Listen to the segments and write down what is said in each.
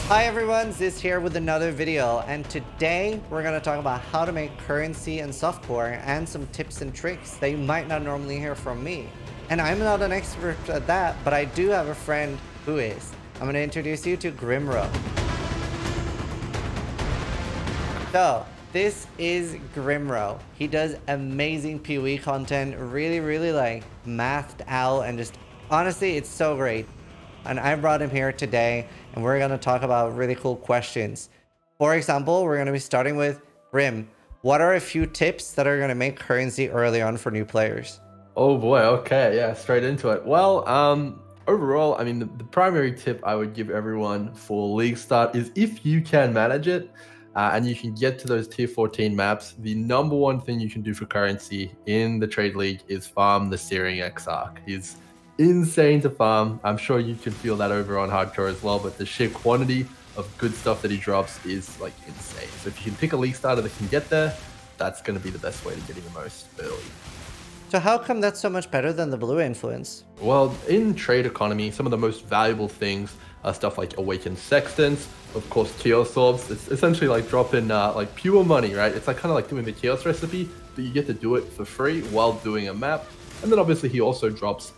Hi everyone, Ziz here with another video, and today we're going to talk about how to make currency in softcore and some tips and tricks that you might not normally hear from me. And I'm not an expert at that, but I do have a friend who is. I'm going to introduce you to Grimro. So, this is Grimro. He does amazing PoE content, really like mathed out, and just honestly, it's so great. And I brought him here today, and we're going to talk about really cool questions. For example, we're going to be starting with Grim. What are a few tips that are going to make currency early on for new players? Oh boy, okay, yeah, straight into it. Well, overall, I mean, the primary tip I would give everyone for League Start is if you can manage it and you can get to those tier 14 maps, the number one thing you can do for currency in the Trade League is farm the Searing Exarch. He's insane to farm. I'm sure you can feel that over on Hardcore as well, but the sheer quantity of good stuff that he drops is like insane. So if you can pick a League Starter that can get there, that's going to be the best way to get him the most early. So how come that's so much better than the blue influence? Well, in trade economy, some of the most valuable things are stuff like awakened sextants, of course, chaos orbs. It's essentially like dropping like pure money, right? It's like kind of like doing the chaos recipe, but you get to do it for free while doing a map. And then obviously he also drops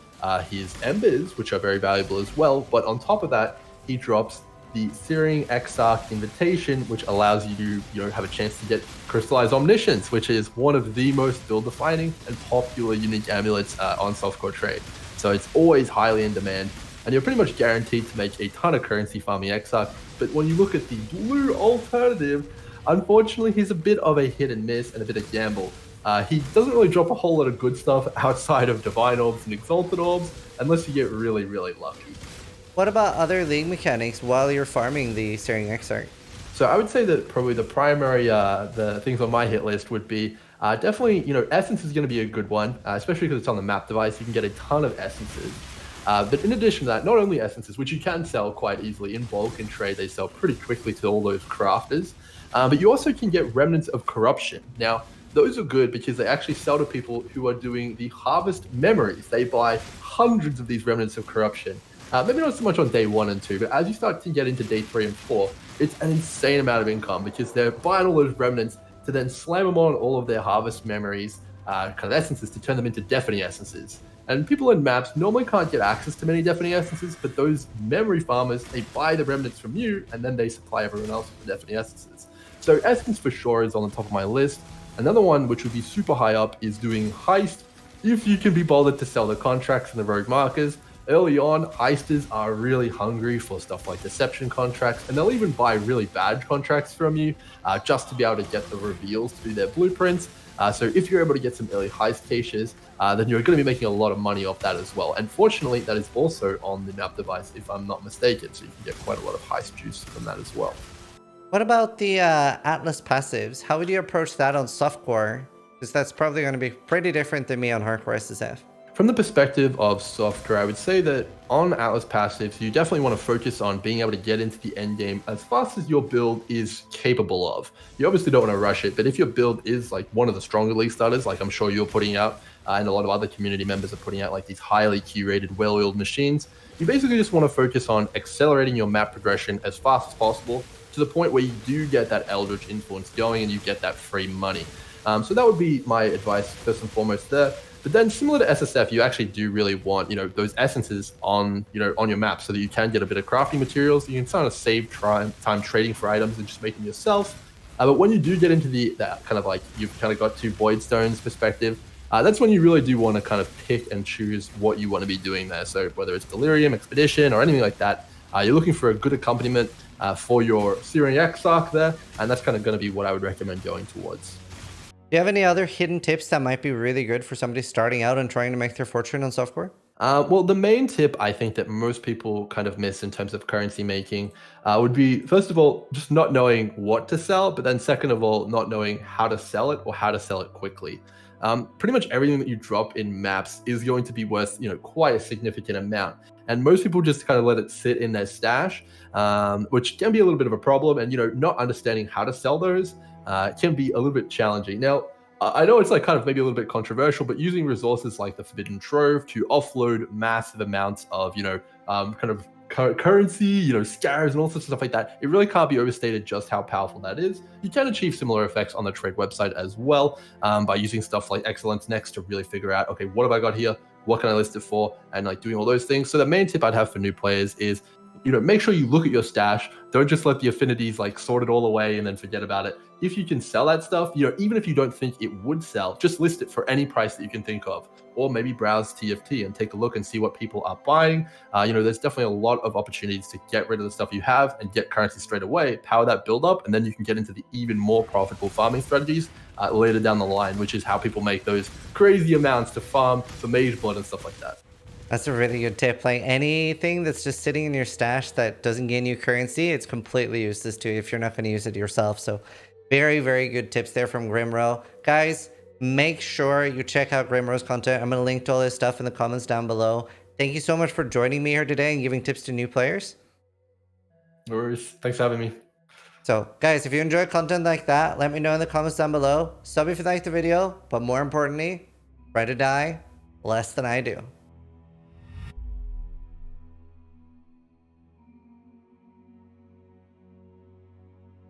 his embers, which are very valuable as well. But on top of that, he drops the Searing Exarch invitation, which allows you to have a chance to get crystallized omniscience, which is one of the most build-defining and popular unique amulets on softcore trade. So it's always highly in demand, and you're pretty much guaranteed to make a ton of currency farming Exarch. But when you look at the blue alternative, unfortunately, he's a bit of a hit and miss and a bit of gamble. He doesn't really drop a whole lot of good stuff outside of Divine Orbs and Exalted Orbs, unless you get really lucky. What about other league mechanics while you're farming the Searing Exarch? So I would say that probably the primary the things on my hit list would be definitely, Essence is going to be a good one, especially because it's on the map device. You can get a ton of Essences. But in addition to that, not only Essences, which you can sell quite easily in bulk and trade, they sell pretty quickly to all those crafters. But you also can get Remnants of Corruption. Now, those are good because they actually sell to people who are doing the Harvest Memories. They buy hundreds of these Remnants of Corruption. Maybe not so much on day 1 and 2, but as you start to get into day 3 and 4, it's an insane amount of income because they're buying all those remnants to then slam them on all of their harvest memories, kind of essences, to turn them into deafening essences. And people in maps normally can't get access to many deafening essences, but those memory farmers, they buy the remnants from you and then they supply everyone else with the deafening essences. So essence for sure is on the top of my list. Another one, which would be super high up, is doing heist. If you can be bothered to sell the contracts and the rogue markers, early on, heisters are really hungry for stuff like deception contracts, and they'll even buy really bad contracts from you just to be able to get the reveals to do their blueprints. So if you're able to get some early heist caches, then you're going to be making a lot of money off that as well. And fortunately, that is also on the map device, if I'm not mistaken, so you can get quite a lot of heist juice from that as well. What about the Atlas passives? How would you approach that on softcore? Because that's probably going to be pretty different than me on hardcore SSF. From the perspective of software, I would say that on Atlas passives, you definitely want to focus on being able to get into the end game as fast as your build is capable of. You obviously don't want to rush it, but if your build is like one of the stronger league starters, like I'm sure you're putting out, and a lot of other community members are putting out, like these highly curated, well-oiled machines, you basically just want to focus on accelerating your map progression as fast as possible to the point where you do get that Eldritch influence going and you get that free money. So that would be my advice first and foremost there. But then, similar to SSF, you actually do really want, those essences on your map so that you can get a bit of crafting materials. You can kind of save time trading for items and just make them yourself. But when you do get into that kind of like, you've kind of got two void stones perspective, that's when you really do want to kind of pick and choose what you want to be doing there. So whether it's Delirium, Expedition, or anything like that, you're looking for a good accompaniment for your Searing Exarch there, and that's kind of going to be what I would recommend going towards. Do you have any other hidden tips that might be really good for somebody starting out and trying to make their fortune on softcore? Well, the main tip I think that most people kind of miss in terms of currency making would be, first of all, just not knowing what to sell, but then second of all, not knowing how to sell it or how to sell it quickly. Pretty much everything that you drop in maps is going to be worth, quite a significant amount. And most people just kind of let it sit in their stash, which can be a little bit of a problem. And, not understanding how to sell those can be a little bit challenging. Now, I know it's like kind of maybe a little bit controversial, but using resources like the Forbidden Trove to offload massive amounts of, kind of currency, you know, scarabs and all sorts of stuff like that. It really can't be overstated just how powerful that is. You can achieve similar effects on the trade website as well, by using stuff like Excellence Next to really figure out, okay, what have I got here? What can I list it for? And like doing all those things. So the main tip I'd have for new players is, you know, make sure you look at your stash. Don't just let the affinities like sort it all away and then forget about it. If you can sell that stuff, you know, even if you don't think it would sell, just list it for any price that you can think of. Or maybe browse TFT and take a look and see what people are buying. You know, there's definitely a lot of opportunities to get rid of the stuff you have and get currency straight away, power that build up, and then you can get into the even more profitable farming strategies later down the line, which is how people make those crazy amounts to farm for Mage Blood and stuff like that. That's a really good tip. Like anything that's just sitting in your stash that doesn't gain you currency, it's completely useless to you if you're not going to use it yourself. So very, very good tips there from Grimro. Guys, make sure you check out Grimro's content. I'm going to link to all this stuff in the comments down below. Thank you so much for joining me here today and giving tips to new players. No worries. Thanks for having me. So guys, if you enjoy content like that, let me know in the comments down below. Sub if you liked the video, but more importantly, try to die less than I do.